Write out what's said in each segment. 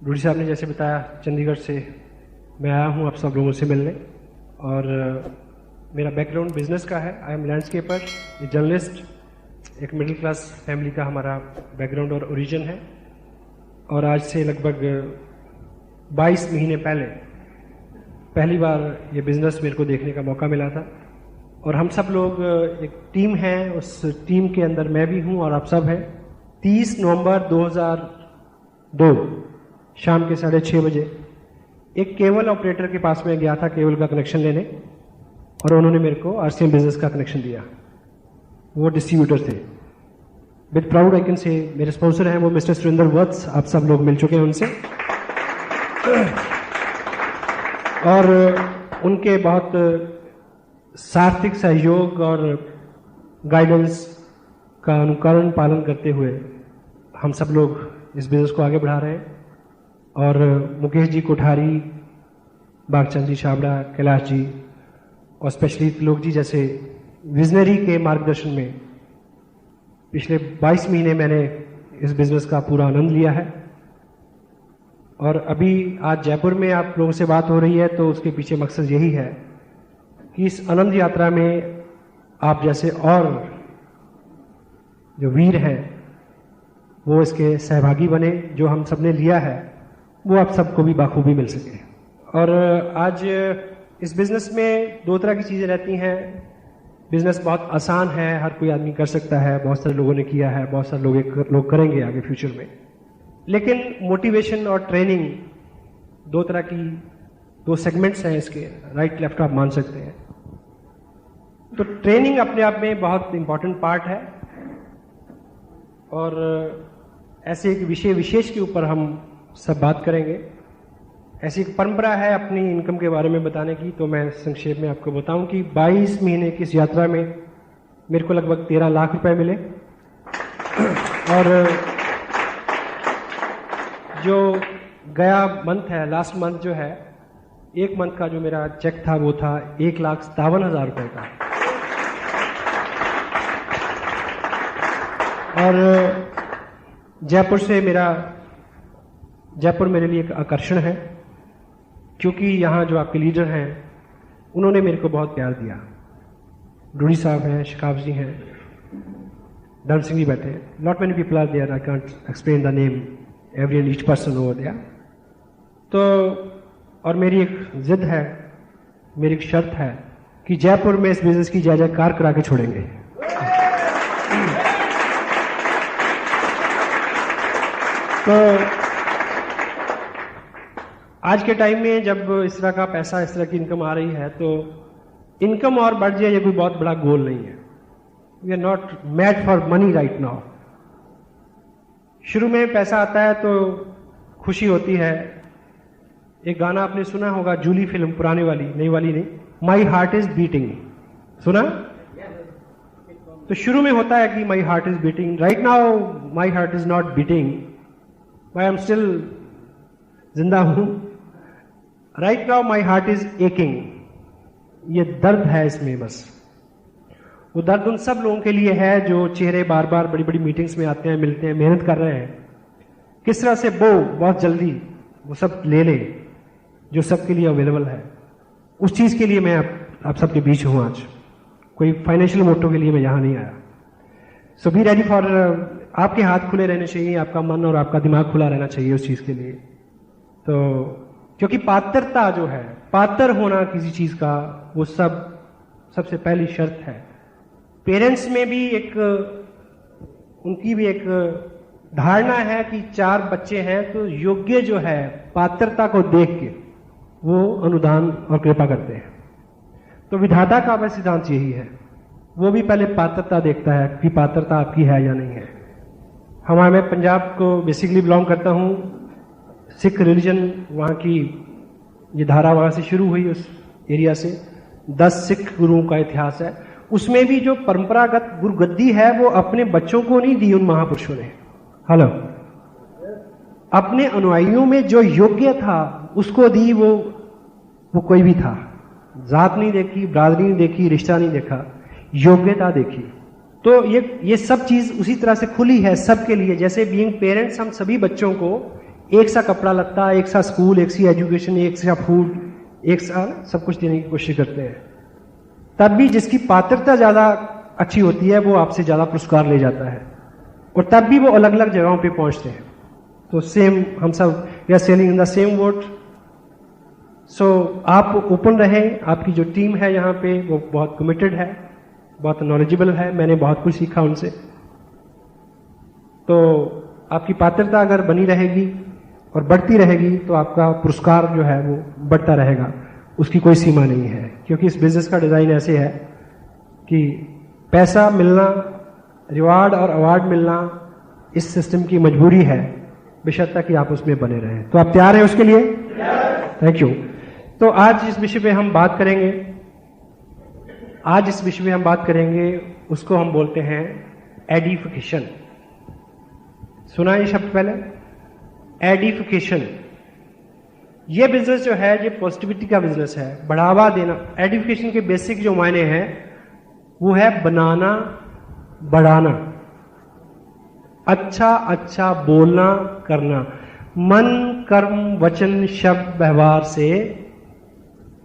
रूडी साहब ने जैसे बताया, चंडीगढ़ से मैं आया हूँ आप सब लोगों से मिलने। और मेरा बैकग्राउंड बिजनेस का है। I am landscaper, a journalist, एक मिडिल क्लास फैमिली का हमारा बैकग्राउंड और ओरिजिन है। और आज से लगभग 22 महीने पहली बार ये बिज़नेस मेरे को देखने का मौका मिला था। और हम सब लोग एक टीम है, उस टीम के अंदर मैं भी हूँ और आप सब हैं। 30 नवंबर 2002 शाम के 6:30 बजे एक केबल ऑपरेटर के पास में गया था केबल का कनेक्शन लेने, और उन्होंने मेरे को आरसीएम बिजनेस का कनेक्शन दिया। वो डिस्ट्रीब्यूटर थे। With proud I can say मेरे स्पॉन्सर हैं वो मिस्टर सुरेंद्र वत्स, आप सब लोग मिल चुके हैं उनसे। और उनके बहुत सार्थक सहयोग और गाइडेंस का अनुकरण पालन करते हुए हम सब लोग इस बिजनेस को आगे बढ़ा रहे हैं। और मुकेश जी कोठारी, बागचंद जी छाबड़ा, कैलाश जी और स्पेशली लोग जी जैसे विजनरी के मार्गदर्शन में पिछले 22 महीने मैंने इस बिजनेस का पूरा आनंद लिया है। और अभी आज जयपुर में आप लोगों से बात हो रही है तो उसके पीछे मकसद यही है कि इस आनंद यात्रा में आप जैसे और जो वीर हैं वो इसके सहभागी बने। जो हम सबने लिया है वो आप सबको भी बाखूबी मिल सके। और आज इस बिजनेस में 2 तरह की चीज़ें रहती हैं। बिजनेस बहुत आसान है, हर कोई आदमी कर सकता है, बहुत सारे लोगों ने किया है, बहुत सारे लोग करेंगे आगे फ्यूचर में। लेकिन मोटिवेशन और ट्रेनिंग 2 तरह की 2 सेगमेंट्स हैं इसके, राइट लेफ्ट आप मान सकते हैं। तो ट्रेनिंग अपने आप में बहुत इंपॉर्टेंट पार्ट है। और ऐसे एक विषय विशेष के ऊपर हम सब बात करेंगे। ऐसी एक परंपरा है अपनी इनकम के बारे में बताने की, तो मैं संक्षेप में आपको बताऊं कि 22 महीने की इस यात्रा में मेरे को लगभग 13 लाख रुपए मिले। और जो गया मंथ है, लास्ट मंथ जो है, एक मंथ का जो मेरा चेक था वो था 1,57,000 रुपए का। और जयपुर मेरे लिए एक आकर्षण है, क्योंकि यहाँ जो आपके लीडर हैं उन्होंने मेरे को बहुत प्यार दिया। रूडी साहब हैं, शिकाफ जी हैं, धर्म सिंह जी बैठे हैं। Not many people are there, I can't explain the name every and each person over there. तो और मेरी एक जिद है, मेरी एक शर्त है कि जयपुर में इस बिजनेस की जय जयकार करा के छोड़ेंगे। तो आज के टाइम में जब इस तरह का पैसा, इस तरह की इनकम आ रही है, तो इनकम और बढ़ जाए ये कोई बहुत बड़ा गोल नहीं है। We are not mad for money right now. शुरू में पैसा आता है तो खुशी होती है। एक गाना आपने सुना होगा, जूली फिल्म, पुरानी वाली, नई वाली नहीं, माई हार्ट इज बीटिंग, सुना? तो शुरू में होता है कि my heart is beating. Right now my heart is not beating, I am still जिंदा हूं। Right now my heart is aching. ये दर्द है इसमें, बस वो दर्द उन सब लोगों के लिए है जो चेहरे बार बार बड़ी बड़ी मीटिंग्स में आते हैं, मिलते हैं, मेहनत कर रहे हैं, किस तरह से वो बहुत जल्दी वो सब ले ले जो सबके लिए अवेलेबल है। उस चीज के लिए मैं आप सबके बीच हूं आज। कोई फाइनेंशियल मोटो के लिए मैं यहां नहीं आया। सो बी रेडी फॉर, आपके हाथ खुले रहने चाहिए, आपका मन और आपका दिमाग खुला रहना चाहिए उस चीज के लिए। तो क्योंकि पात्रता जो है, पात्र होना किसी चीज का, वो सबसे पहली शर्त है। पेरेंट्स में भी उनकी भी एक धारणा है कि 4 बच्चे हैं तो योग्य जो है, पात्रता को देख के वो अनुदान और कृपा करते हैं। तो विधाता का वह सिद्धांत यही है, वो भी पहले पात्रता देखता है कि पात्रता आपकी है या नहीं है। मैं पंजाब को बेसिकली बिलोंग करता हूं। सिख रिलीजन वहाँ की ये धारा वहाँ से शुरू हुई, उस एरिया से 10 सिख गुरुओं का इतिहास है। उसमें भी जो परंपरागत गुरुगद्दी है वो अपने बच्चों को नहीं दी उन महापुरुषों ने। हेलो, अपने अनुयायियों में जो योग्य था उसको दी। वो कोई भी था, जात नहीं देखी, बरादरी नहीं देखी, रिश्ता नहीं देखा, योग्यता देखी। तो ये सब चीज उसी तरह से खुली है सबके लिए। जैसे बीइंग पेरेंट्स हम सभी बच्चों को एक सा कपड़ा लत्ता, एक सा स्कूल, एक सी एजुकेशन, एक सा फूड, एक सा सब कुछ देने की कोशिश करते हैं। तब भी जिसकी पात्रता ज्यादा अच्छी होती है वो आपसे ज्यादा पुरस्कार ले जाता है, और तब भी वो अलग अलग जगहों पे पहुंचते हैं। तो सेम हम सब we are sailing in the same boat. So आप ओपन रहें, आपकी जो टीम है यहाँ पे वो बहुत कमिटेड है, बहुत नॉलेजेबल है, मैंने बहुत कुछ सीखा उनसे। तो आपकी पात्रता अगर बनी रहेगी और बढ़ती रहेगी तो आपका पुरस्कार जो है वो बढ़ता रहेगा, उसकी कोई सीमा नहीं है। क्योंकि इस बिजनेस का डिजाइन ऐसे है कि पैसा मिलना, रिवार्ड और अवार्ड मिलना इस सिस्टम की मजबूरी है, बेशर्त कि आप उसमें बने रहें। तो आप तैयार हैं उसके लिए? Thank you. तो आज जिस विषय पे हम बात करेंगे, उसको हम बोलते हैं एडिफिकेशन। सुना ये शब्द पहले? एडिफिकेशन। ये बिजनेस जो है ये पॉजिटिविटी का बिजनेस है, बढ़ावा देना। एडिफिकेशन के बेसिक जो मायने हैं वो है बनाना, बढ़ाना, अच्छा अच्छा बोलना, करना, मन कर्म वचन शब्द व्यवहार से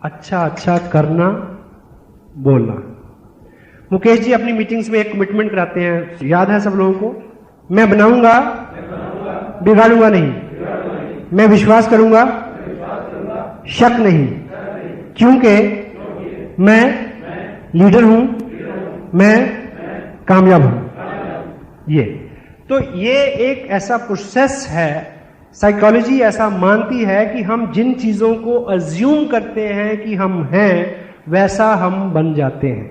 अच्छा अच्छा करना, बोलना। मुकेश जी अपनी मीटिंग्स में एक कमिटमेंट कराते हैं, याद है सब लोगों को? मैं बनाऊंगा, बिगाड़ूंगा नहीं, मैं विश्वास करूंगा, शक नहीं, क्योंकि मैं लीडर हूं, मैं कामयाब हूं। ये एक ऐसा प्रोसेस है, साइकोलॉजी ऐसा मानती है कि हम जिन चीजों को अज्यूम करते हैं कि हम हैं वैसा हम बन जाते हैं।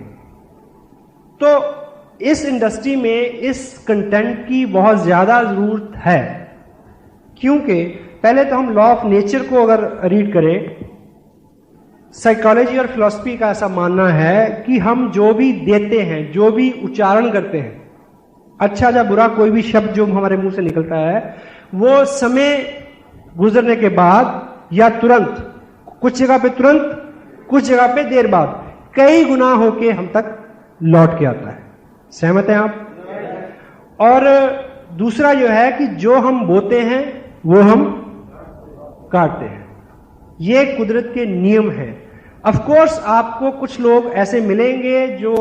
तो इस इंडस्ट्री में इस कंटेंट की बहुत ज्यादा जरूरत है, क्योंकि पहले तो हम लॉ ऑफ नेचर को अगर रीड करें, साइकोलॉजी और फिलॉसफी का ऐसा मानना है कि हम जो भी देते हैं, जो भी उच्चारण करते हैं, अच्छा या बुरा कोई भी शब्द जो हमारे मुंह से निकलता है, वो समय गुजरने के बाद या तुरंत, कुछ जगह पे तुरंत, कुछ जगह पे देर बाद, कई गुना होके हम तक लौट के आता है। सहमत हैं आप? और दूसरा जो है कि जो हम बोते हैं वो हम काटते हैं। ये कुदरत के नियम हैं। ऑफ कोर्स आपको कुछ लोग ऐसे मिलेंगे जो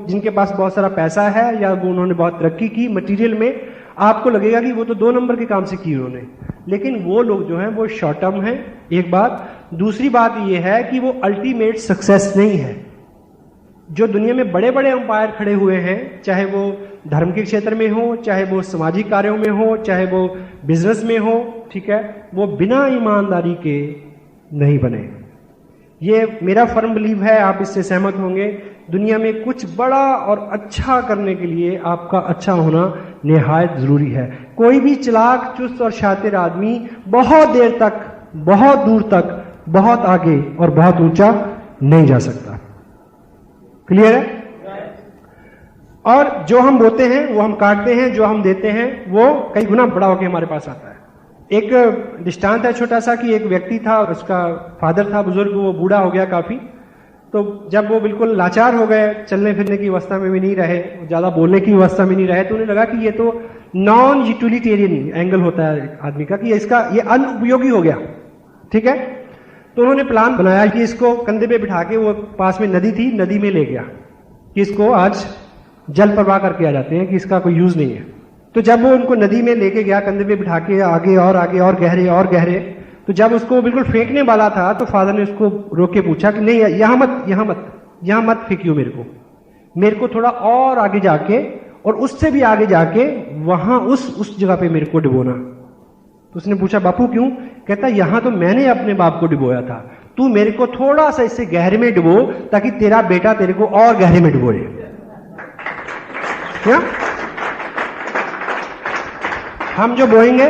जिनके पास बहुत सारा पैसा है या वो उन्होंने बहुत तरक्की की मटेरियल में, आपको लगेगा कि वो तो 2 नंबर के काम से की उन्होंने, लेकिन वो लोग जो हैं वो शॉर्ट टर्म हैं, एक बात। दूसरी बात ये है कि वो अल्टीमेट सक्सेस नहीं है। जो दुनिया में बड़े बड़े अंपायर खड़े हुए हैं, चाहे वो धर्म के क्षेत्र में हो, चाहे वो सामाजिक कार्यों में हो, चाहे वो बिजनेस में हो, ठीक है, वो बिना ईमानदारी के नहीं बने। ये मेरा फर्म बिलीव है, आप इससे सहमत होंगे। दुनिया में कुछ बड़ा और अच्छा करने के लिए आपका अच्छा होना निहायत जरूरी है। कोई भी चालाक, चुस्त और शातिर आदमी बहुत देर तक, बहुत दूर तक, बहुत आगे और बहुत ऊंचा नहीं जा सकता। क्लियर है? और जो हम बोते हैं वो हम काटते हैं, जो हम देते हैं वो कई गुना बड़ा होकर हमारे पास आता है। एक दृष्टांत है छोटा सा कि एक व्यक्ति था, उसका फादर था बुजुर्ग, वो बूढ़ा हो गया काफी। तो जब वो बिल्कुल लाचार हो गए, चलने फिरने की अवस्था में भी नहीं रहे, ज्यादा बोलने की अवस्था में नहीं रहे, तो उन्हें लगा कि ये तो नॉन यूटिलिटेरियन एंगल होता है आदमी का, कि ये अनुपयोगी हो गया। ठीक है, तो उन्होंने प्लान बनाया कि इसको कंधे पे बिठा के, वो पास में नदी थी, नदी में ले गया कि इसको आज जल प्रवाह करके आ जाते हैं कि इसका कोई यूज नहीं है। तो जब वो उनको नदी में लेके गया, कंधे पे बिठा के, आगे और गहरे और गहरे, तो जब उसको बिल्कुल फेंकने वाला था तो फादर ने उसको रोक के पूछा कि नहीं, यहां मत फेंकियो, मेरे को थोड़ा और आगे जाके और उससे भी आगे जाके वहां उस जगह पे मेरे को डुबोना। तो उसने पूछा बापू क्यों? कहता यहां तो मैंने अपने बाप को डुबोया था, तू मेरे को थोड़ा सा इससे गहरे में डुबो ताकि तेरा बेटा तेरे को और गहरे में डुबोए। क्या हम जो बोएंगे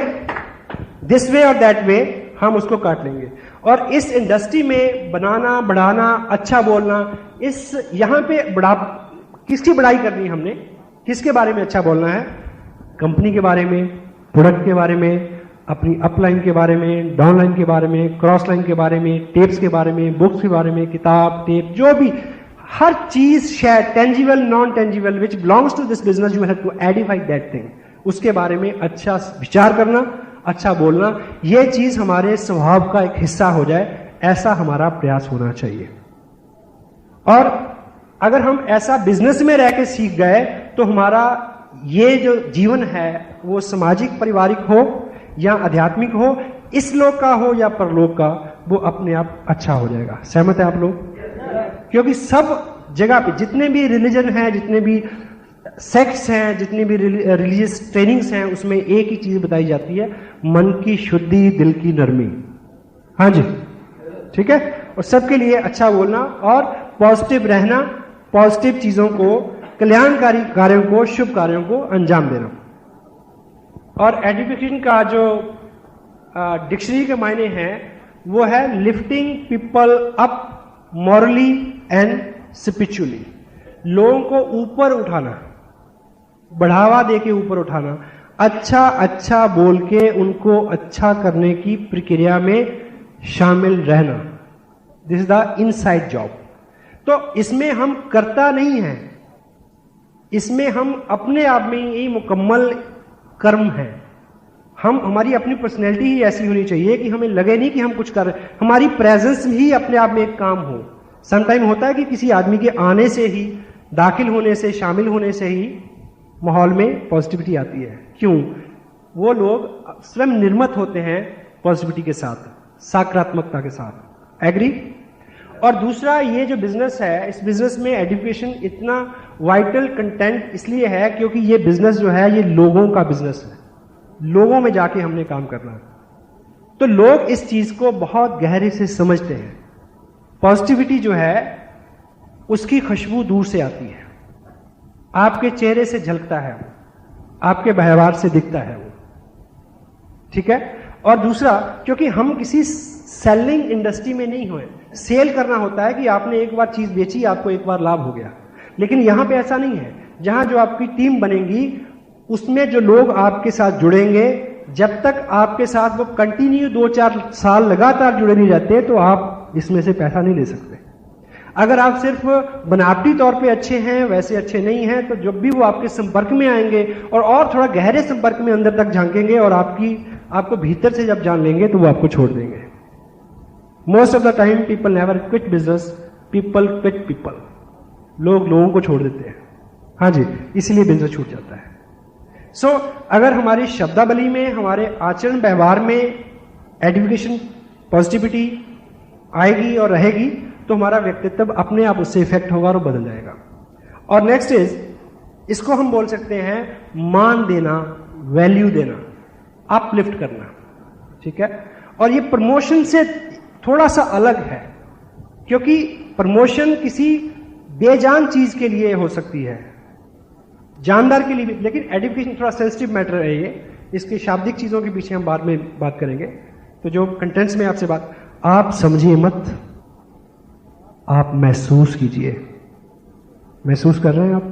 दिस वे और दैट वे, हम उसको काट लेंगे। और इस इंडस्ट्री में बनाना, बढ़ाना, अच्छा बोलना, इस यहां पे किसकी बड़ाई करनी है हमने? किसके बारे में अच्छा बोलना है? कंपनी के बारे में, प्रोडक्ट के बारे में, अपनी अपलाइन के बारे में, डाउनलाइन के बारे में, क्रॉस लाइन के बारे में, टेप्स के बारे में, बुक्स के बारे में, किताब, टेप, जो भी हर चीज, share, tangible, non tangible, which belongs to this business, you have to edify that thing. उसके बारे में अच्छा विचार करना, अच्छा बोलना, ये चीज हमारे स्वभाव का एक हिस्सा हो जाए, ऐसा हमारा प्रयास होना चाहिए। और अगर हम ऐसा बिजनेस में रह के सीख गए तो हमारा ये जो जीवन है वो सामाजिक पारिवारिक हो या आध्यात्मिक हो, इस लोक का हो या परलोक का, वो अपने आप अच्छा हो जाएगा। सहमत है आप लोग? क्योंकि सब जगह पे जितने भी रिलीजन हैं, जितने भी सेक्ट्स हैं, जितनी भी रिलीजियस ट्रेनिंग्स हैं, उसमें एक ही चीज बताई जाती है, मन की शुद्धि, दिल की नरमी। हाँ जी, ठीक है। और सबके लिए अच्छा बोलना और पॉजिटिव रहना, पॉजिटिव चीजों को, कल्याणकारी कार्यों को, शुभ कार्यों को अंजाम देना। और एजुकेशन का जो डिक्शनरी के मायने हैं वो है lifting people up morally and spiritually. लोगों को ऊपर उठाना, बढ़ावा देके ऊपर उठाना, अच्छा अच्छा बोल के उनको अच्छा करने की प्रक्रिया में शामिल रहना। This is the inside job. तो इसमें हम करता नहीं है, इसमें हम अपने आप में यही मुकम्मल कर्म है। हमारी अपनी पर्सनैलिटी ही ऐसी होनी चाहिए कि हमें लगे नहीं कि हम कुछ कर रहे हैं, हमारी प्रेजेंस ही अपने आप में एक काम हो। समटाइम होता है कि किसी आदमी के आने से ही, दाखिल होने से, शामिल होने से ही माहौल में पॉजिटिविटी आती है। क्यों? वो लोग स्वयं निर्मित होते हैं पॉजिटिविटी के साथ, सकारात्मकता के साथ। एग्री? और दूसरा, ये जो बिजनेस है, इस बिजनेस में एजुकेशन इतना वाइटल कंटेंट इसलिए है क्योंकि ये बिजनेस जो है ये लोगों का बिजनेस है, लोगों में जाके हमने काम करना है। तो लोग इस चीज को बहुत गहरे से समझते हैं। पॉजिटिविटी जो है उसकी खुशबू दूर से आती है, आपके चेहरे से झलकता है वो, आपके व्यवहार से दिखता है वो, ठीक है। और दूसरा, क्योंकि हम किसी सेलिंग इंडस्ट्री में नहीं हुए। सेल करना होता है कि आपने एक बार चीज बेची, आपको एक बार लाभ हो गया, लेकिन यहां पे ऐसा नहीं है। जहां जो आपकी टीम बनेगी उसमें जो लोग आपके साथ जुड़ेंगे, जब तक आपके साथ वो कंटिन्यू 2-4 साल लगातार जुड़े नहीं जाते तो आप इसमें से पैसा नहीं ले सकते। अगर आप सिर्फ बनावटी तौर पे अच्छे हैं, वैसे अच्छे नहीं हैं, तो जब भी वो आपके संपर्क में आएंगे और थोड़ा गहरे संपर्क में अंदर तक झांकेंगे और आपको भीतर से जब जान लेंगे तो वो आपको छोड़ देंगे। Most of the time people never quit business, people quit people. लोग लोगों को छोड़ देते हैं। हाँ जी, इसीलिए बिजनेस छूट जाता है। सो अगर हमारी शब्दावली में, हमारे आचरण व्यवहार में एजुकेशन, पॉजिटिविटी आएगी और रहेगी तो हमारा व्यक्तित्व अपने आप उससे इफेक्ट होगा और बदल जाएगा। और नेक्स्ट इज, इसको हम बोल सकते हैं मान देना, वैल्यू देना, अपलिफ्ट करना, ठीक है। और ये प्रमोशन से थोड़ा सा अलग है, क्योंकि प्रमोशन किसी बेजान चीज के लिए हो सकती है, जानदार के लिए भी, लेकिन एजुकेशन थोड़ा सेंसिटिव मैटर है ये। इसकी शाब्दिक चीजों के पीछे हम बाद में बात करेंगे। तो जो कंटेंट्स में आपसे बात, आप समझिए मत, आप महसूस कीजिए। महसूस कर रहे हैं आप?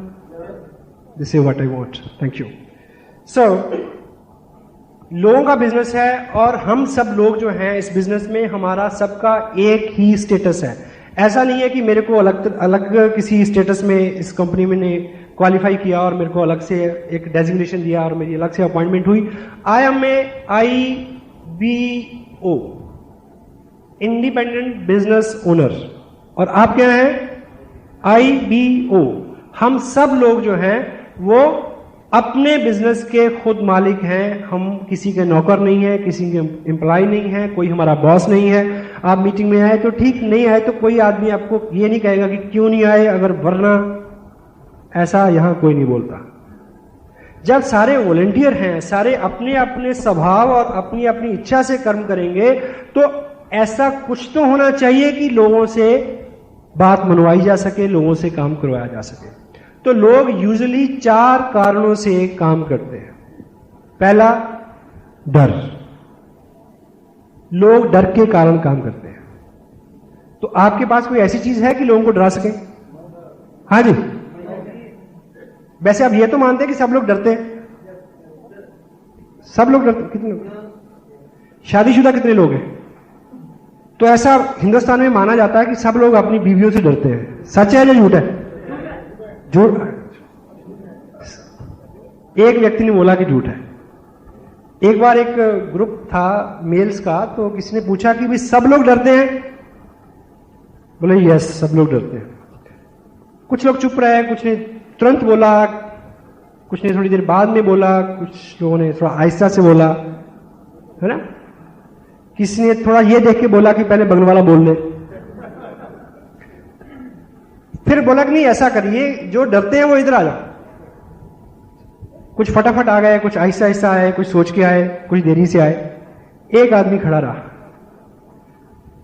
This is what I want. Thank you. So लोगों का बिजनेस है और हम सब लोग जो हैं इस बिजनेस में, हमारा सबका एक ही स्टेटस है। ऐसा नहीं है कि मेरे को अलग किसी स्टेटस में इस कंपनी में ने क्वालिफाई किया और मेरे को अलग से एक डेजिग्नेशन दिया और मेरी अलग से अपॉइंटमेंट हुई। I am a IBO, independent business owner, और आप क्या हैं? IBO। हम सब लोग जो हैं वो अपने बिजनेस के खुद मालिक हैं। हम किसी के नौकर नहीं हैं, किसी के एम्प्लॉय नहीं हैं, कोई हमारा बॉस नहीं है। आप मीटिंग में आए तो ठीक, नहीं आए तो कोई आदमी आपको ये नहीं कहेगा कि क्यों नहीं आए, अगर वरना, ऐसा यहां कोई नहीं बोलता। जब सारे वॉलंटियर हैं, सारे अपने अपने स्वभाव और अपनी अपनी इच्छा से कर्म करेंगे, तो ऐसा कुछ तो होना चाहिए कि लोगों से बात मनवाई जा सके, लोगों से काम करवाया जा सके। तो लोग यूजुअली 4 कारणों से काम करते हैं। पहला, डर। लोग डर के कारण काम करते हैं। तो आपके पास कोई ऐसी चीज है कि लोगों को डरा सके? हाँ जी। वैसे आप ये तो मानते हैं कि सब लोग डरते हैं? सब लोग डरते? कितने लोग? शादीशुदा कितने लोग हैं? तो ऐसा हिंदुस्तान में माना जाता है कि सब लोग अपनी बीवियों से डरते हैं। सच है या झूठ है? झूठ। एक व्यक्ति ने बोला कि झूठ है। एक बार एक ग्रुप था मेल्स का, तो किसी ने पूछा कि भाई सब लोग डरते हैं? बोले यस, सब लोग डरते हैं। कुछ लोग चुप रहे, कुछ ने तुरंत बोला, कुछ ने थोड़ी देर बाद में बोला, कुछ लोगों ने थोड़ा आहिस्ता से बोला, है ना। किसी ने थोड़ा ये देख के बोला कि पहले बगल वाला बोल ले, फिर बोला कि नहीं ऐसा करिए, जो डरते हैं वो इधर आ जाओ। कुछ फटाफट आ गए, कुछ आहिस्ता आहिस्ता आए, कुछ सोच के आए, कुछ देरी से आए। एक आदमी खड़ा रहा।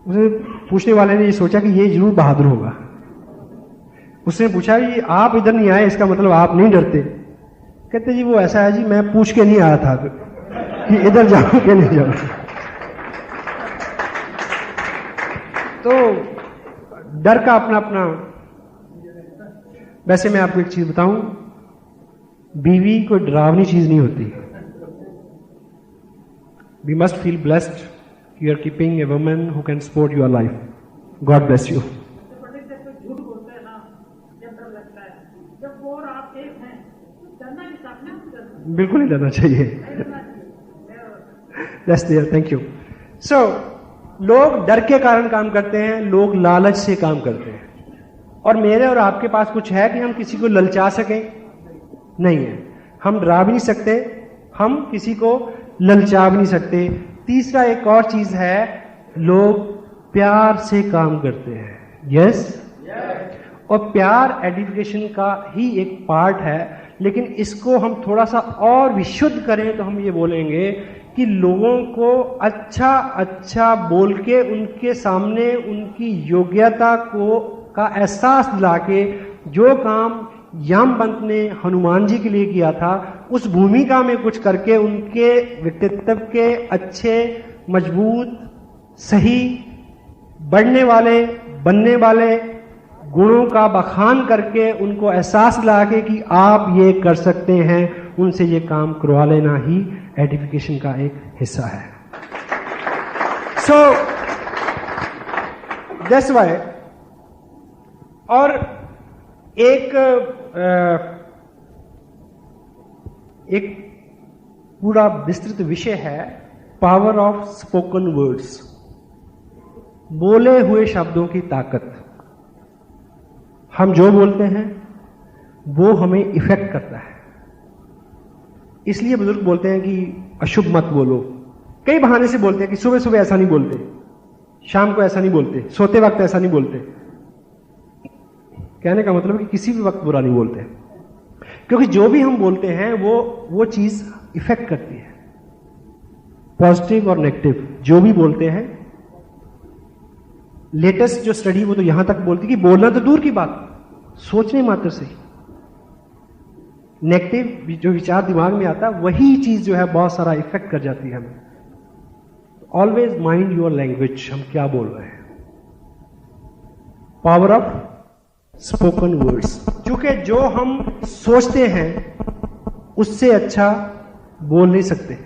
उसे पूछने वाले ने ये सोचा कि ये जरूर बहादुर होगा। उसने पूछा कि आप इधर नहीं आए, इसका मतलब आप नहीं डरते? कहते जी वो ऐसा है जी, मैं पूछ के नहीं आया था कि इधर जाऊं कि नहीं जाऊं। तो डर का अपना अपना। वैसे मैं आपको एक चीज बताऊं, बीवी कोई डरावनी चीज नहीं होती। We must feel blessed, you are keeping a woman who can support your life. God bless you. झूठ बोलते हैं ना, जब डर लगता है, जब वो और आप एक हैं, डरना नहीं, सामने डरना, बिल्कुल नहीं डरना चाहिए। That's there, thank you. So, लोग डर के कारण काम करते हैं, लोग लालच से काम करते हैं। और मेरे और आपके पास कुछ है कि हम किसी को ललचा सकें? नहीं है। हम डरा भी नहीं सकते, हम किसी को ललचा भी नहीं सकते। तीसरा एक और चीज है, लोग प्यार से काम करते हैं। यस? और प्यार एडिफिकेशन का ही एक पार्ट है, लेकिन इसको हम थोड़ा सा और विशुद्ध करें तो हम ये बोलेंगे कि लोगों को अच्छा अच्छा बोल के उनके सामने उनकी योग्यता को का एहसास दिला के, जो काम यामवंत ने हनुमान जी के लिए किया था, उस भूमिका में कुछ करके उनके व्यक्तित्व के अच्छे, मजबूत, सही, बढ़ने वाले, बनने वाले गुणों का बखान करके उनको एहसास दिला के कि आप ये कर सकते हैं, उनसे ये काम करवा लेना ही एडिफिकेशन का एक हिस्सा है। So that's why. और एक पूरा विस्तृत विषय है पावर ऑफ स्पोकन वर्ड्स, बोले हुए शब्दों की ताकत। हम जो बोलते हैं वो हमें इफेक्ट करता है। इसलिए बुजुर्ग बोलते हैं कि अशुभ मत बोलो। कई बहाने से बोलते हैं कि सुबह सुबह ऐसा नहीं बोलते, शाम को ऐसा नहीं बोलते, सोते वक्त ऐसा नहीं बोलते। कहने का मतलब कि किसी भी वक्त बुरा नहीं बोलते, क्योंकि जो भी हम बोलते हैं वो चीज इफेक्ट करती है, पॉजिटिव और नेगेटिव। जो भी बोलते हैं, लेटेस्ट जो स्टडी वो तो यहां तक बोलती कि बोलना तो दूर की बात, सोचने मात्र से नेगेटिव जो विचार दिमाग में आता है, वही चीज जो है बहुत सारा इफेक्ट कर जाती है हमें। ऑलवेज माइंड योर लैंग्वेज, हम क्या बोल रहे हैं। पावर ऑफ स्पोकन वर्ड्स, क्योंकि जो हम सोचते हैं उससे अच्छा बोल नहीं सकते,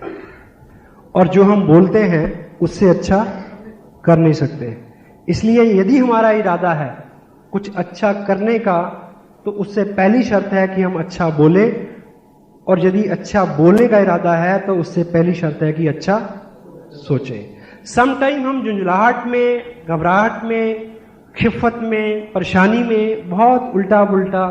और जो हम बोलते हैं उससे अच्छा कर नहीं सकते। इसलिए यदि हमारा इरादा है कुछ अच्छा करने का, तो उससे पहली शर्त है कि हम अच्छा बोले, और यदि अच्छा बोलने का इरादा है तो उससे पहली शर्त है कि अच्छा सोचें। समटाइम हम झुंझलाहट में, घबराहट में, खिफत में, परेशानी में बहुत उल्टा पुल्टा।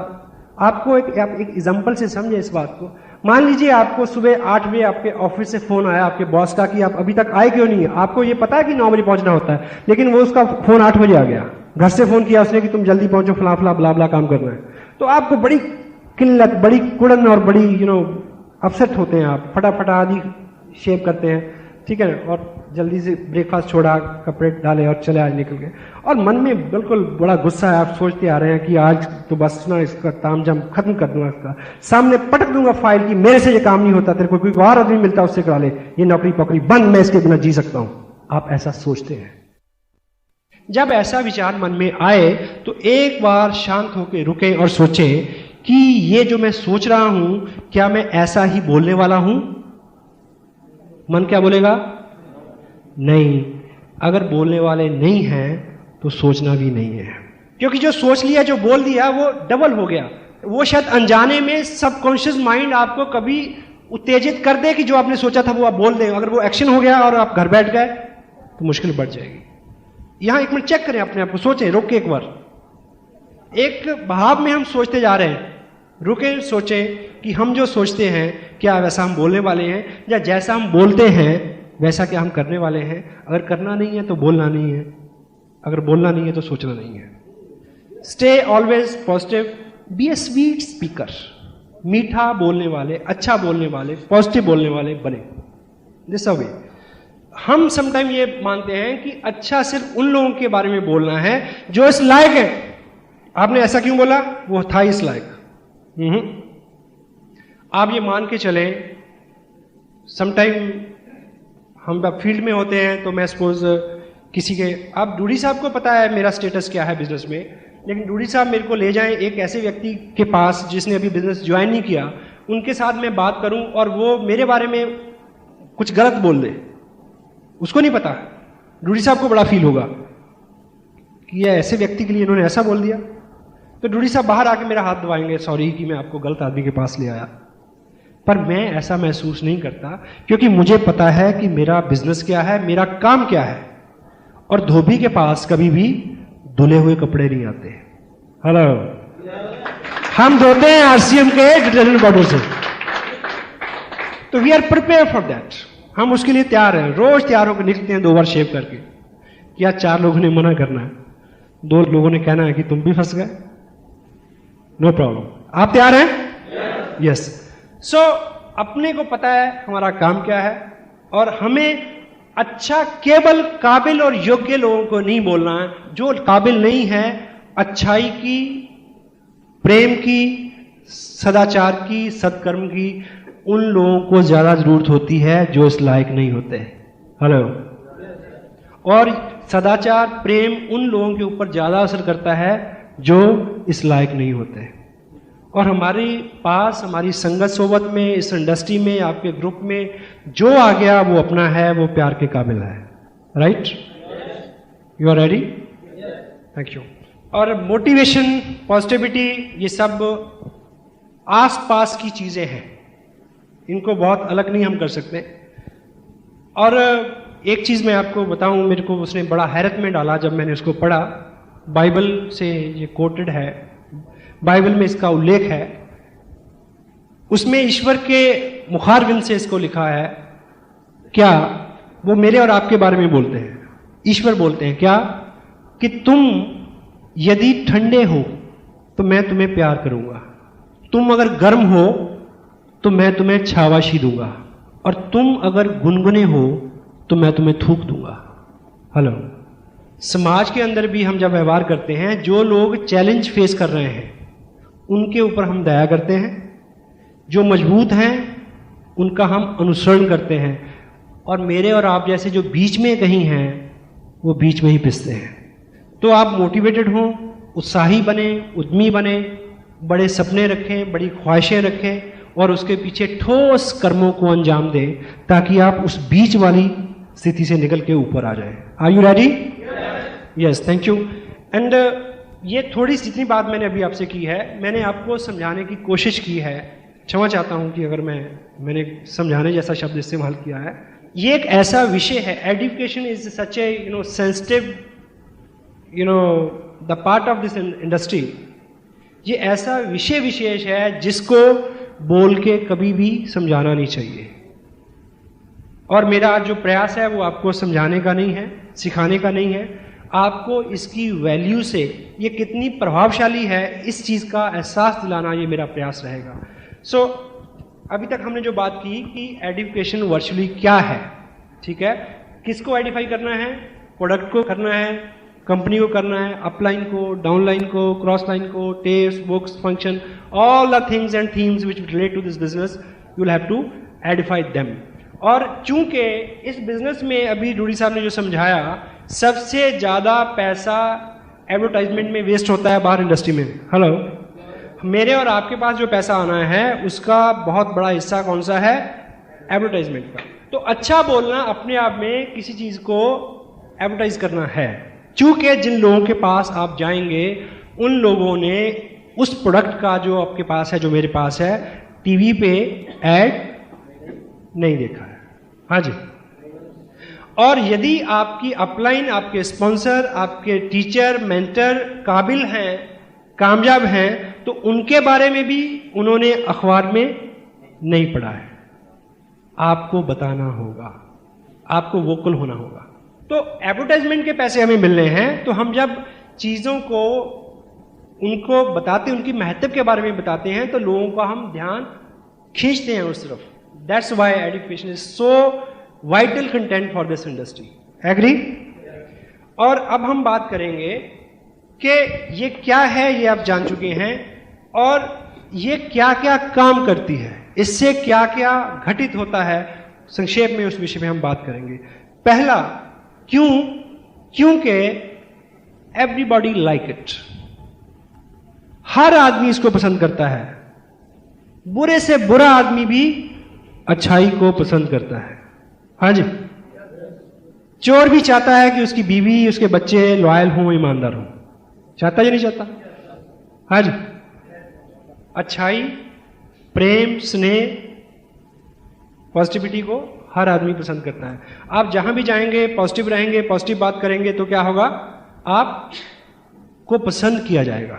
आपको एक एग्जांपल से समझे इस बात को। मान लीजिए आपको सुबह 8 बजे आपके ऑफिस से फोन आया आपके बॉस का कि आप अभी तक आए क्यों नहीं है। आपको ये पता है कि 9 बजे पहुंचना होता है, लेकिन वो उसका फोन 8 बजे आ गया। घर से फोन किया उसने कि तुम जल्दी पहुंचो, फला फला ब्ला ब्ला काम करना है। तो आपको बड़ी किल्लत, बड़ी कुड़न और बड़ी अपसेट होते हैं। आप फटाफट आदि शेव करते हैं, ठीक है, और जल्दी से ब्रेकफास्ट छोड़ा, कपड़े डाले और चले आज निकल गए। और मन में बिल्कुल बड़ा गुस्सा है, आप सोचते आ रहे हैं कि आज तो बस ना इसका तामझाम खत्म कर दूंगा, इसका सामने पटक दूंगा फाइल की मेरे से ये काम नहीं होता, तेरे को कोई और आदमी मिलता उससे करा ले, ये नौकरी पकड़ी बंद, मैं इसके बिना जी सकता हूं। आप ऐसा सोचते हैं। जब ऐसा विचार मन में आए तो एक बार शांत होकर रुकें और सोचें कि ये जो मैं सोच रहा हूं, क्या मैं ऐसा ही बोलने वाला हूं? मन क्या बोलेगा? नहीं। अगर बोलने वाले नहीं हैं तो सोचना भी नहीं है, क्योंकि जो सोच लिया, जो बोल दिया, वो डबल हो गया। वो शायद अनजाने में सबकॉन्शियस माइंड आपको कभी उत्तेजित कर दे कि जो आपने सोचा था वो आप बोल दें। अगर वो एक्शन हो गया और आप घर बैठ गए तो मुश्किल बढ़ जाएगी। यहां एक मिनट चेक करें अपने आप को, सोचें, रोक के एक बार, एक भाव में हम सोचते जा रहे हैं, रुके, सोचें कि हम जो सोचते हैं क्या वैसा हम बोलने वाले हैं, या जैसा हम बोलते हैं वैसा क्या हम करने वाले हैं। अगर करना नहीं है तो बोलना नहीं है, अगर बोलना नहीं है तो सोचना नहीं है। Stay always positive, be a sweet speaker, मीठा बोलने वाले, अच्छा बोलने वाले, पॉजिटिव बोलने वाले बने। दिस अ वे। हम समटाइम ये मानते हैं कि अच्छा सिर्फ उन लोगों के बारे में बोलना है जो इस लायक है। आपने ऐसा क्यों बोला, वो था इस लायक। आप ये मान के चलें, समटाइम हम फील्ड में होते हैं तो मैं सपोज किसी के, आप डूडी साहब को पता है मेरा स्टेटस क्या है बिजनेस में, लेकिन डूडी साहब मेरे को ले जाएं एक ऐसे व्यक्ति के पास जिसने अभी बिजनेस ज्वाइन नहीं किया, उनके साथ मैं बात करूं और वो मेरे बारे में कुछ गलत बोल दे, उसको नहीं पता, डूडी साहब को बड़ा फील होगा कि ये ऐसे व्यक्ति के लिए इन्होंने ऐसा बोल दिया। तो डूडी साहब बाहर आके मेरा हाथ दबाएंगे, सॉरी कि मैं आपको गलत आदमी के पास ले आया। पर मैं ऐसा महसूस नहीं करता, क्योंकि मुझे पता है कि मेरा बिजनेस क्या है, मेरा काम क्या है। और धोबी के पास कभी भी धुले हुए कपड़े नहीं आते। हेलो, हम धोते हैं आरसीएम के डिटर्जेंट बॉटल से। तो we are prepare for that, हम उसके लिए तैयार हैं। रोज तैयार होकर निकलते हैं 2 बार शेव करके। क्या 4 लोगों ने मना करना है, 2 लोगों ने कहना है कि तुम भी फंस गए, नो प्रॉब्लम। आप तैयार हैं? यस। सो अपने को पता है हमारा काम क्या है, और हमें अच्छा केवल काबिल और योग्य लोगों को नहीं बोलना है। जो काबिल नहीं है, अच्छाई की, प्रेम की, सदाचार की, सत्कर्म की, उन लोगों को ज्यादा जरूरत होती है जो इस लायक नहीं होते। हेलो। और सदाचार, प्रेम उन लोगों के ऊपर ज्यादा असर करता है जो इस लायक नहीं होते। और हमारे पास, हमारी संगत सोबत में, इस इंडस्ट्री में, आपके ग्रुप में जो आ गया वो अपना है, वो प्यार के काबिल है। Right? You are ready? Thank you. और मोटिवेशन, पॉजिटिविटी, ये सब आसपास की चीजें हैं, इनको बहुत अलग नहीं हम कर सकते। और एक चीज मैं आपको बताऊं, मेरे को उसने बड़ा हैरत में डाला जब मैंने उसको पढ़ा। बाइबल से ये कोटेड है, बाइबल में इसका उल्लेख है। उसमें ईश्वर के मुखारबिंद से इसको लिखा है। क्या वो मेरे और आपके बारे में बोलते हैं? ईश्वर बोलते हैं क्या कि तुम यदि ठंडे हो तो मैं तुम्हें प्यार करूंगा, तुम अगर गर्म हो तो मैं तुम्हें छावाशी दूंगा, और तुम अगर गुनगुने हो तो मैं तुम्हें थूक दूंगा। हेलो। समाज के अंदर भी हम जब व्यवहार करते हैं, जो लोग चैलेंज फेस कर रहे हैं उनके ऊपर हम दया करते हैं, जो मजबूत हैं उनका हम अनुसरण करते हैं, और मेरे और आप जैसे जो बीच में कहीं हैं वो बीच में ही पिसते हैं। तो आप मोटिवेटेड हों, उत्साही बने, उद्यमी बने, बड़े सपने रखें, बड़ी ख्वाहिशें रखें, और उसके पीछे ठोस कर्मों को अंजाम दें, ताकि आप उस बीच वाली स्थिति से निकल के ऊपर आ जाएं। Are you ready? Yes, thank you. And ये थोड़ी सी जितनी बात मैंने अभी आपसे की है, मैंने आपको समझाने की कोशिश की है। क्षमा चाहता हूं कि अगर मैंने समझाने जैसा शब्द इस्तेमाल किया है। ये एक ऐसा विषय है, education is such A sensitive the part of this industry. ये ऐसा विषय विशेष है जिसको बोल के कभी भी समझाना नहीं चाहिए। और मेरा जो प्रयास है वो आपको समझाने का नहीं है, सिखाने का नहीं है, आपको इसकी वैल्यू से ये कितनी प्रभावशाली है इस चीज का एहसास दिलाना, ये मेरा प्रयास रहेगा। सो अभी तक हमने जो बात की कि एडुकेशन वर्चुअली क्या है, ठीक है, किसको आइडेंटिफाई करना है, प्रोडक्ट को करना है, कंपनी को करना है, अपलाइन को, डाउनलाइन को, क्रॉस लाइन को, test, books, function, all the things and themes which relate to this business, you will have to identify them. और चूंकि इस बिजनेस में अभी डूडी साहब ने जो समझाया, सबसे ज्यादा पैसा एडवर्टाइजमेंट में वेस्ट होता है बाहर इंडस्ट्री में। हेलो। मेरे और आपके पास जो पैसा आना है उसका बहुत बड़ा हिस्सा कौन सा है? एडवर्टाइजमेंट का। तो अच्छा बोलना अपने आप में किसी चीज को एडवर्टाइज करना है। चूंकि जिन लोगों के पास आप जाएंगे उन लोगों ने उस प्रोडक्ट का जो आपके पास है, जो मेरे पास है, टीवी पे एड नहीं देखा है। हाँ जी। और यदि आपकी अपलाइन, आपके स्पॉन्सर, आपके टीचर, मेंटर काबिल हैं, कामयाब हैं, तो उनके बारे में भी उन्होंने अखबार में नहीं पढ़ा है। आपको बताना होगा, आपको वोकल होना होगा। तो एडवर्टाइजमेंट के पैसे हमें मिल रहे हैं, तो हम जब चीजों को उनको बताते, उनकी महत्व के बारे में बताते हैं, तो लोगों का हम ध्यान खींचते हैं उस तरफ। That's why education is so vital content for this industry. Agree? और अब हम बात करेंगे कि ये क्या है, ये आप जान चुके हैं, और ये क्या क्या काम करती है, इससे क्या क्या घटित होता है, संक्षेप में उस विषय में हम बात करेंगे। पहला, क्योंकि एवरीबॉडी लाइक इट, हर आदमी इसको पसंद करता है। बुरे से बुरा आदमी भी अच्छाई को पसंद करता है। हाँ जी। चोर भी चाहता है कि उसकी बीवी, उसके बच्चे लॉयल हों, ईमानदार हों। चाहता या नहीं चाहता? हाँ जी। अच्छाई, प्रेम, स्नेह, पॉजिटिविटी को हर आदमी पसंद करता है। आप जहां भी जाएंगे, पॉजिटिव रहेंगे, पॉजिटिव बात करेंगे, तो क्या होगा? आपको पसंद किया जाएगा।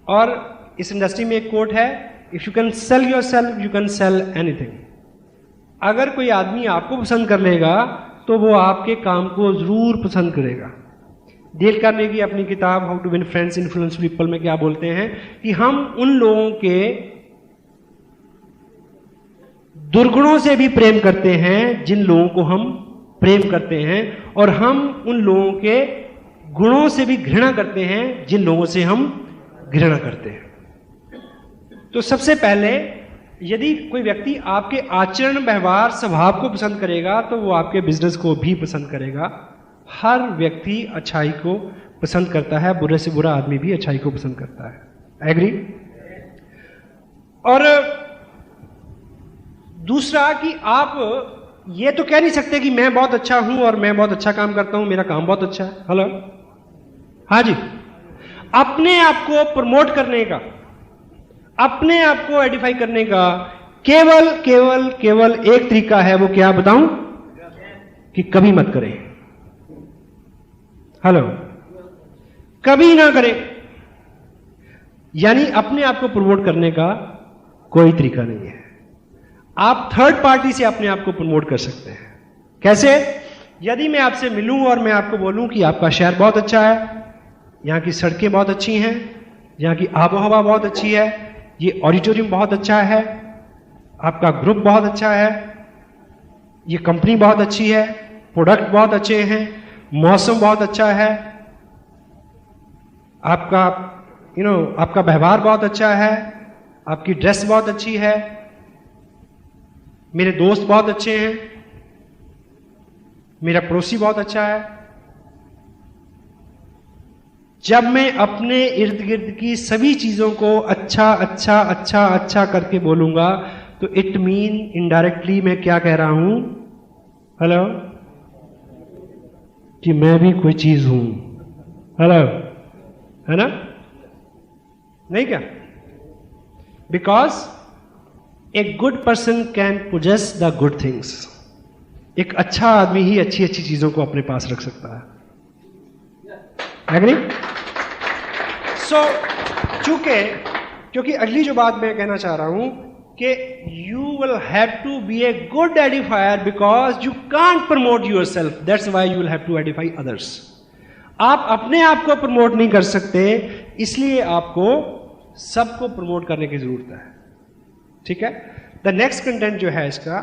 और इस इंडस्ट्री में एक कोट है, if you can sell your self, you can sell anything. अगर कोई आदमी आपको पसंद कर लेगा, तो वो आपके काम को जरूर पसंद करेगा। डेल कार्नेगी अपनी किताब how to win friends, influence people में क्या बोलते हैं कि हम उन लोगों के दुर्गुणों से भी प्रेम करते हैं जिन लोगों को हम प्रेम करते हैं, और हम उन लोगों के गुणों से भी घृणा करते हैं जिन लोगों से हम घृणा करते हैं। तो सबसे पहले, यदि कोई व्यक्ति आपके आचरण, व्यवहार, स्वभाव को पसंद करेगा, तो वो आपके बिजनेस को भी पसंद करेगा। हर व्यक्ति अच्छाई को पसंद करता है, बुरे से बुरा आदमी भी अच्छाई को पसंद करता है। एग्री? और दूसरा कि आप ये तो कह नहीं सकते कि मैं बहुत अच्छा हूं और मैं बहुत अच्छा काम करता हूं, मेरा काम बहुत अच्छा है। हेलो? हाँ जी। अपने आप को प्रमोट करने का, अपने आप को एडिफाई करने का केवल केवल केवल एक तरीका है। वो क्या बताऊं? कि कभी मत करें। हेलो? कभी ना करें। यानी अपने आप को प्रमोट करने का कोई तरीका नहीं है। आप थर्ड पार्टी से अपने आप को प्रमोट कर सकते हैं। कैसे? यदि मैं आपसे मिलूं और मैं आपको बोलूं कि आपका शहर बहुत अच्छा है, यहां की सड़कें बहुत अच्छी हैं, यहां की आबो हवा बहुत अच्छी है, ये ऑडिटोरियम बहुत अच्छा है, आपका ग्रुप बहुत अच्छा है, ये कंपनी बहुत अच्छी है, प्रोडक्ट बहुत अच्छे हैं, मौसम बहुत अच्छा है, आपका आपका व्यवहार बहुत अच्छा है, आपकी ड्रेस बहुत अच्छी है, मेरे दोस्त बहुत अच्छे हैं, मेरा पड़ोसी बहुत अच्छा है। जब मैं अपने इर्द गिर्द की सभी चीजों को अच्छा अच्छा अच्छा अच्छा करके बोलूंगा, तो इट मीन इनडायरेक्टली मैं क्या कह रहा हूं? हेलो? कि मैं भी कोई चीज हूं। हेलो? है ना? नहीं क्या? Because a good person can possess the good things. एक अच्छा आदमी ही अच्छी अच्छी चीजों को अपने पास रख सकता है। एग्री? सो क्योंकि अगली जो बात मैं कहना चाह रहा हूं कि you will have to be a good edifier because you can't promote yourself, that's why you will have to edify others. आप अपने आप को प्रमोट नहीं कर सकते, इसलिए आपको सबको प्रमोट करने की जरूरत है। ठीक है? द नेक्स्ट कंटेंट जो है इसका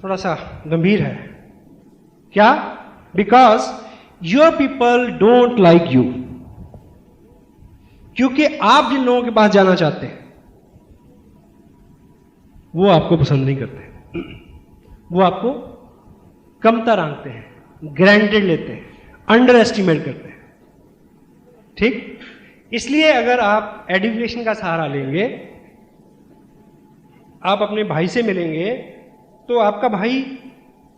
थोड़ा सा गंभीर है। क्या? Because your people don't like you. क्योंकि आप जिन लोगों के पास जाना चाहते हैं वो आपको पसंद नहीं करते, वो आपको कमतर आंकते हैं, ग्रांटेड लेते हैं, अंडर एस्टिमेट करते हैं। ठीक? इसलिए अगर आप एजुकेशन का सहारा लेंगे, आप अपने भाई से मिलेंगे, तो आपका भाई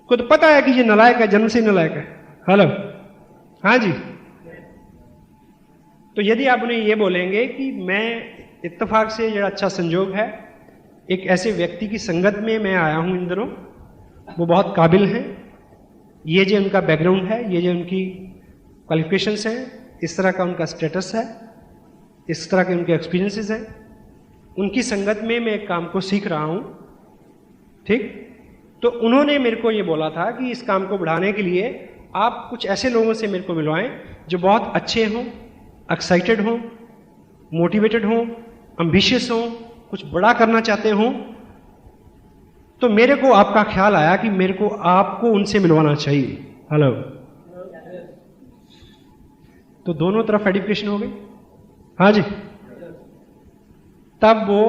को तो पता है कि ये नालायक है, जन्म से नालायक है। हेलो? हाँ जी। तो यदि आप उन्हें ये बोलेंगे कि मैं इत्तेफाक से जो अच्छा संजोग है एक ऐसे व्यक्ति की संगत में मैं आया हूं इन दिनों, वो बहुत काबिल हैं। ये जो उनका बैकग्राउंड है, ये जो उनकी क्वालिफिकेशंस हैं, इस तरह का उनका स्टेटस है, इस तरह के उनके एक्सपीरियंसेस हैं, उनकी संगत में मैं एक काम को सीख रहा हूं। ठीक, तो उन्होंने मेरे को ये बोला था कि इस काम को बढ़ाने के लिए आप कुछ ऐसे लोगों से मेरे को मिलवाएं जो बहुत अच्छे हों, एक्साइटेड हों, मोटिवेटेड हों, एम्बिशियस हों, कुछ बड़ा करना चाहते हों। तो मेरे को आपका ख्याल आया कि मेरे को आपको उनसे मिलवाना चाहिए। हेलो, तो दोनों तरफ एडिफिकेशन हो गई। हाँ जी, तब वो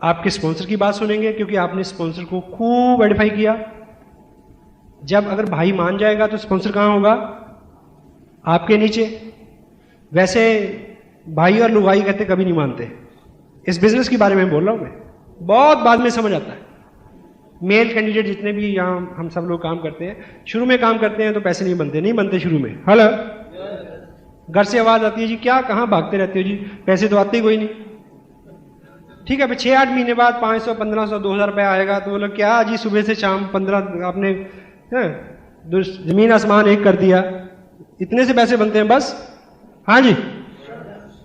आपके स्पॉन्सर की बात सुनेंगे, क्योंकि आपने स्पॉन्सर को खूब एडिफाई किया। जब अगर भाई मान जाएगा तो स्पॉन्सर कहां होगा? आपके नीचे। वैसे भाई और लुगाई कहते कभी नहीं मानते। इस बिजनेस के बारे में बोल रहा हूं मैं, बहुत बाद में समझ आता है। मेल कैंडिडेट जितने भी यहां हम सब लोग काम करते हैं, शुरू में काम करते हैं तो पैसे नहीं बनते शुरू में। हेलो, घर से आवाज आती है, जी क्या कहां भागते रहते हो जी, पैसे तो आते ही कोई नहीं। ठीक है, 6-8 महीने बाद 500, 1500, 2000 रुपया आएगा तो बोलो क्या जी, सुबह से शाम 15 आपने जमीन आसमान एक कर दिया, इतने से पैसे बनते हैं बस। हाँ जी,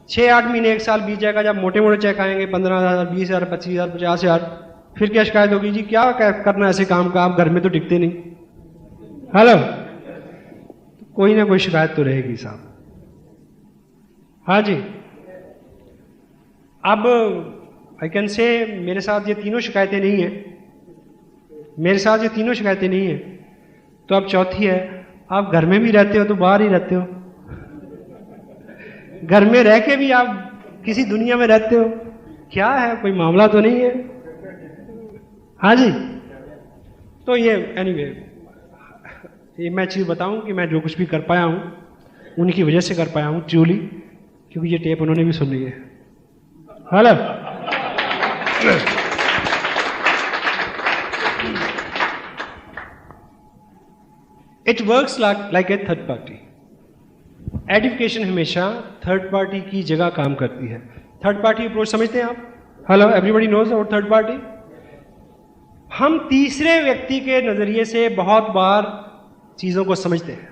6-8 महीने 1 साल बीत जाएगा, जब मोटे मोटे चेक आएंगे 15,000, 20,000, 25,000, 50,000, फिर क्या शिकायत होगी, जी क्या करना ऐसे काम का, आप घर में तो टिकते नहीं। हेलो, कोई ना कोई शिकायत तो रहेगी साहब। हाँ जी, अब आई कैन से मेरे साथ ये तीनों शिकायतें नहीं है, तो अब चौथी है, आप घर में भी रहते हो तो बाहर ही रहते हो, घर में रह के भी आप किसी दुनिया में रहते हो, क्या है, कोई मामला तो नहीं है। हाँ जी, तो ये एनीवे ये मैं चीज बताऊं कि मैं जो कुछ भी कर पाया हूं उनकी वजह से कर पाया हूं ट्रूली, क्योंकि ये टेप उन्होंने भी सुनी है। Hello, it works like a third party. Edification हमेशा थर्ड पार्टी की जगह काम करती है। थर्ड पार्टी अप्रोच समझते हैं आप? Hello, everybody knows about third party. हम तीसरे व्यक्ति के नजरिए से बहुत बार चीजों को समझते हैं।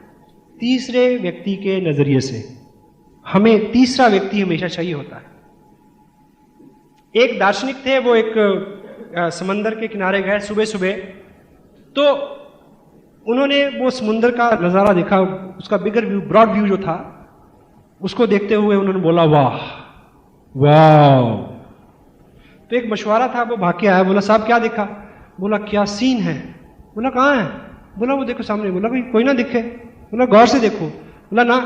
तीसरे व्यक्ति के नजरिए से हमें तीसरा व्यक्ति हमेशा चाहिए होता है। एक दार्शनिक थे, वो एक समंदर के किनारे गए सुबह सुबह, तो उन्होंने वो समुद्र का नजारा देखा, उसका बिगर व्यू, ब्रॉड व्यू जो था, उसको देखते हुए उन्होंने बोला वाह वाह। तो एक मशवरा था, वो भाग के आया, बोला साहब क्या देखा? बोला क्या सीन है? बोला कहाँ है? बोला वो देखो सामने। बोला कोई ना दिखे। बोला गौर से देखो। बोला ना,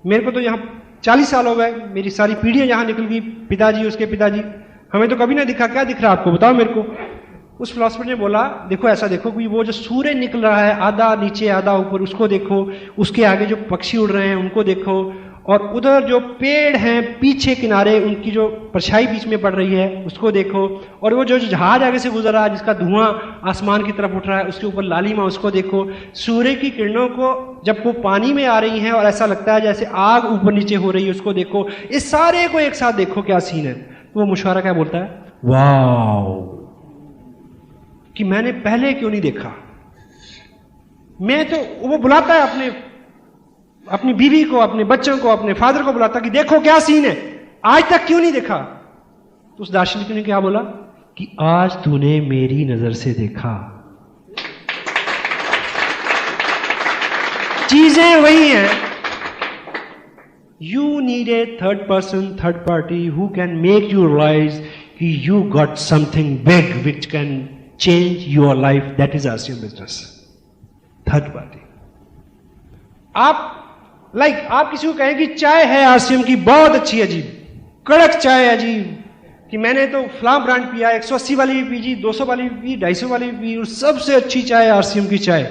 मेरे को तो यहाँ 40 साल हो गए, मेरी सारी पीढ़ियां यहाँ निकल गई, पिताजी उसके पिताजी, हमें तो कभी ना दिखा। क्या दिख रहा है आपको, बताओ मेरे को। उस फिलोसफर ने बोला देखो ऐसा देखो कि वो जो सूर्य निकल रहा है, आधा नीचे आधा ऊपर, उसको देखो, उसके आगे जो पक्षी उड़ रहे हैं उनको देखो, और उधर जो पेड़ हैं पीछे किनारे, उनकी जो परछाई बीच में पड़ रही है उसको देखो, और वो जो जहाज आगे से गुजर रहा है जिसका धुआं आसमान की तरफ उठ रहा है, उसके ऊपर लालिमा, उसको देखो। सूर्य की किरणों को जब वो पानी में आ रही हैं और ऐसा लगता है जैसे आग ऊपर नीचे हो रही है, उसको देखो। इस सारे को एक साथ देखो, क्या सीन है। तो वो मशवरा क्या बोलता है? वाओ, कि मैंने पहले क्यों नहीं देखा। मैं तो, वो बुलाता है अपनी बीवी को, अपने बच्चों को, अपने फादर को बुलाता कि देखो क्या सीन है, आज तक क्यों नहीं देखा। तो उस दार्शनिक ने क्या बोला कि आज तूने मेरी नजर से देखा। चीजें वही हैं। You need a third person, third party who can make you realise कि you got something big which can change your life. That is RCM business, third party. आप आप किसी को कहें कि चाय है आरसीएम की बहुत अच्छी, अजीब कड़क चाय है अजीब, कि मैंने तो फलां ब्रांड पिया, 180 वाली भी पी जी, 200 वाली भी पी, 250 वाली भी पी, और सबसे अच्छी चाय आरसीएम की चाय।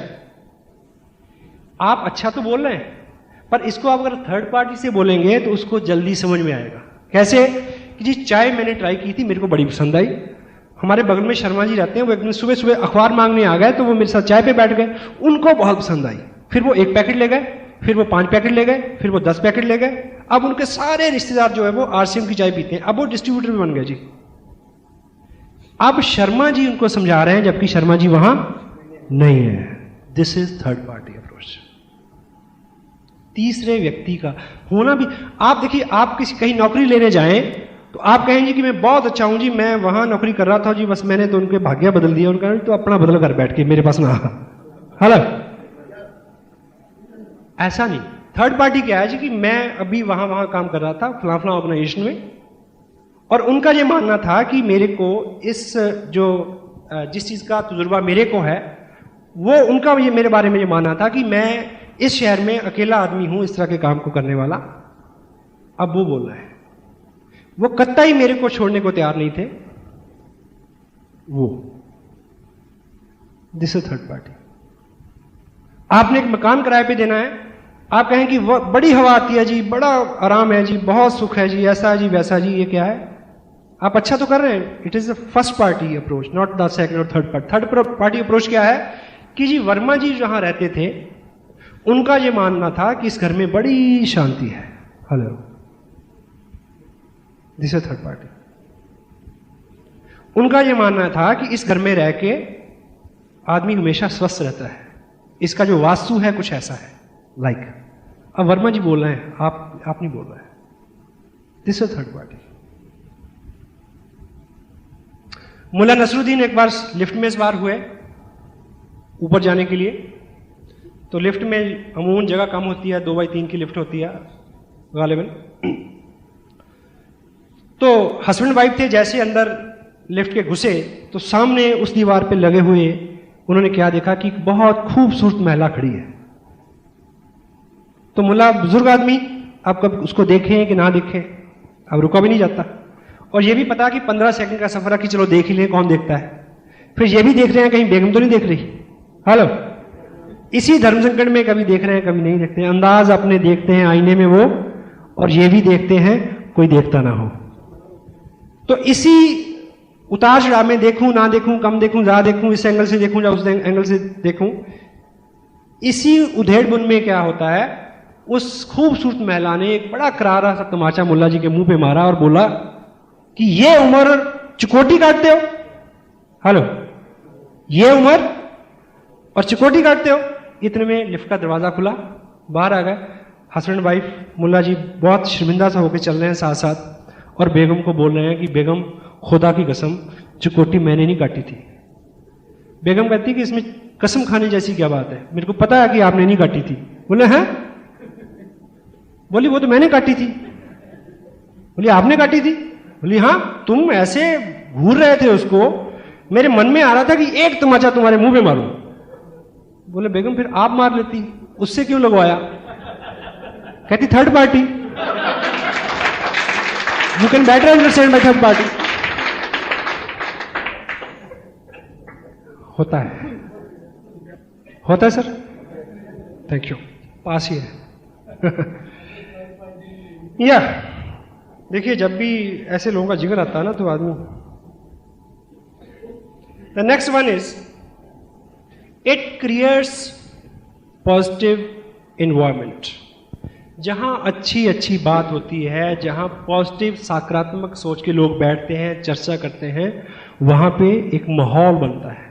आप अच्छा तो बोल रहे हैं, पर इसको आप अगर थर्ड पार्टी से बोलेंगे तो उसको जल्दी समझ में आएगा। कैसे? कि जी चाय मैंने ट्राई की थी, मेरे को बड़ी पसंद आई। हमारे बगल में शर्मा जी रहते हैं, वो एक दिन सुबह सुबह अखबार मांगने आ गए, तो वो मेरे साथ चाय पे बैठ गए, उनको बहुत पसंद आई। फिर वो 1 पैकेट ले गए, फिर वो 5 पैकेट ले गए, फिर वो 10 पैकेट ले गए। अब उनके सारे रिश्तेदार जो है वो आरसीएम की चाय पीते हैं, अब वो डिस्ट्रीब्यूटर भी बन गए जी। अब शर्मा जी उनको समझा रहे हैं जबकि शर्मा जी वहां नहीं है। This is third party approach. तीसरे व्यक्ति का होना भी, आप देखिए, आप किसी कहीं नौकरी लेने जाएं तो आप कहेंगे कि मैं बहुत अच्छा हूं जी, मैं वहां नौकरी कर रहा था जी, बस मैंने तो उनके भाग्य बदल दिया। उनका तो अपना बदल कर बैठ के मेरे पास ना। हेलो, ऐसा नहीं। थर्ड पार्टी क्या है जी कि मैं अभी वहां काम कर रहा था फलां ऑर्गेनाइजेशन में, और उनका ये मानना था कि मेरे को इस जिस चीज का तजुर्बा मेरे को है, वो उनका ये मेरे बारे में ये मानना था कि मैं इस शहर में अकेला आदमी हूं इस तरह के काम को करने वाला। अब वो बोल रहे हैं, वो कतई मेरे को छोड़ने को तैयार नहीं थे। वो दिस इज थर्ड पार्टी। आपने एक मकान किराए पे देना है, आप कहें कि वो बड़ी हवा आती है जी, बड़ा आराम है जी, बहुत सुख है जी, ऐसा जी वैसा जी, ये क्या है? आप अच्छा तो कर रहे हैं। It is the first party approach, not the second और third party. Third party approach क्या है कि जी वर्मा जी जहां रहते थे उनका यह मानना था कि इस घर में बड़ी शांति है। Hello, this is third party. उनका यह मानना था कि इस घर में रह के आदमी हमेशा स्वस्थ रहता है, इसका जो वास्तु है कुछ ऐसा है लाइक। अब वर्मा जी बोल रहे हैं, आप नहीं बोल रहे हैं। This is third party. Mulla Nasruddin एक बार लिफ्ट में सवार हुए ऊपर जाने के लिए, तो लिफ्ट में अमूमन जगह कम होती है, 2x3 की लिफ्ट होती है गालिबन। तो हस्बैंड वाइफ थे, जैसे अंदर लिफ्ट के घुसे तो सामने उस दीवार पे लगे हुए उन्होंने क्या देखा कि बहुत खूबसूरत महिला खड़ी है। तो मुल्ला बुजुर्ग आदमी, आप कब उसको देखें कि ना देखें, अब रुका भी नहीं जाता, और ये भी पता कि 15 सेकंड का सफर है कि चलो देख ही ले, कौन देखता है। फिर ये भी देख रहे हैं कहीं बेगम तो नहीं देख रही। हेलो, इसी धर्म संकट में कभी देख रहे हैं कभी नहीं देखते हैं। अंदाज अपने देखते हैं आईने में वो, और ये भी देखते हैं कोई देखता ना हो। तो इसी उतार चढ़ाव में देखूं ना देखूं, कम देखूं ज्यादा देखूं, इस एंगल से देखूं या उस एंगल से देखूं, इसी उधेड़ बुन में क्या होता है, उस खूबसूरत महिला ने एक बड़ा करारा सा तमाचा मुल्ला जी के मुंह पे मारा और बोला कि ये उम्र चिकोटी काटते हो। हेलो, ये उम्र और चिकोटी काटते हो। इतने में लिफ्ट का दरवाजा खुला, बाहर आ गए हस्बैंड वाइफ। मुल्ला जी बहुत शर्मिंदा सा होकर चल रहे हैं साथ साथ, और बेगम को बोल रहे हैं कि बेगम खुदा की कसम चिकोटी मैंने नहीं काटी थी। बेगम कहती कि इसमें कसम खाने जैसी क्या बात है, मेरे को पता है कि आपने नहीं काटी थी। बोले हैं? बोली वो तो मैंने काटी थी। बोली आपने काटी थी? बोली हाँ, तुम ऐसे घूर रहे थे उसको, मेरे मन में आ रहा था कि एक तमाचा तुम्हारे मुंह पे मारूं। बोले बेगम फिर आप मार लेती, उससे क्यों लगवाया? कहती third party, you can better understand by third party. होता है, होता है सर, थैंक यू, पास ही है। या देखिए, जब भी ऐसे लोगों का जिक्र आता है ना तो आदमी। The next one is it creates positive environment. जहां अच्छी अच्छी बात होती है, जहां पॉजिटिव सकारात्मक सोच के लोग बैठते हैं, चर्चा करते हैं, वहां पे एक माहौल बनता है।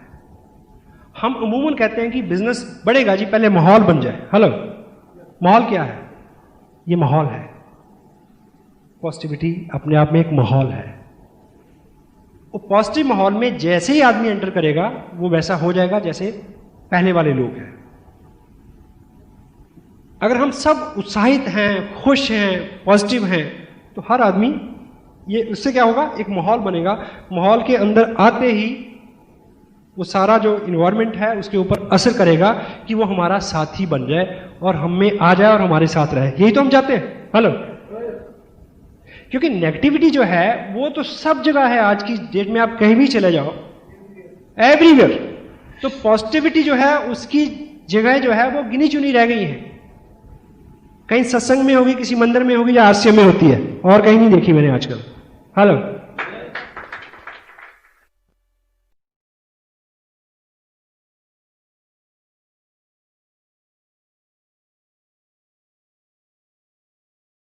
हम अमूमन कहते हैं कि बिजनेस बढ़ेगा जी, पहले माहौल बन जाए। हेलो, माहौल क्या है? ये माहौल है। पॉजिटिविटी अपने आप में एक माहौल है। वो पॉजिटिव माहौल में जैसे ही आदमी एंटर करेगा वो वैसा हो जाएगा जैसे पहले वाले लोग हैं। अगर हम सब उत्साहित हैं, खुश हैं, पॉजिटिव हैं, तो हर आदमी, ये उससे क्या होगा, एक माहौल बनेगा। माहौल के अंदर आते ही वो सारा जो इन्वायरमेंट है उसके ऊपर असर करेगा कि वो हमारा साथी बन जाए और हम में आ जाए और हमारे साथ रहे। यही तो हम चाहते हैं। हेलो, क्योंकि नेगेटिविटी जो है वो तो सब जगह है। आज की डेट में आप कहीं भी चले जाओ, एवरीवेयर। तो पॉजिटिविटी जो है उसकी जगह जो है वो गिनी चुनी रह गई है। कहीं सत्संग में होगी, किसी मंदिर में होगी, या आरसीएम में होती है, और कहीं नहीं देखी मैंने आजकल। हेलो,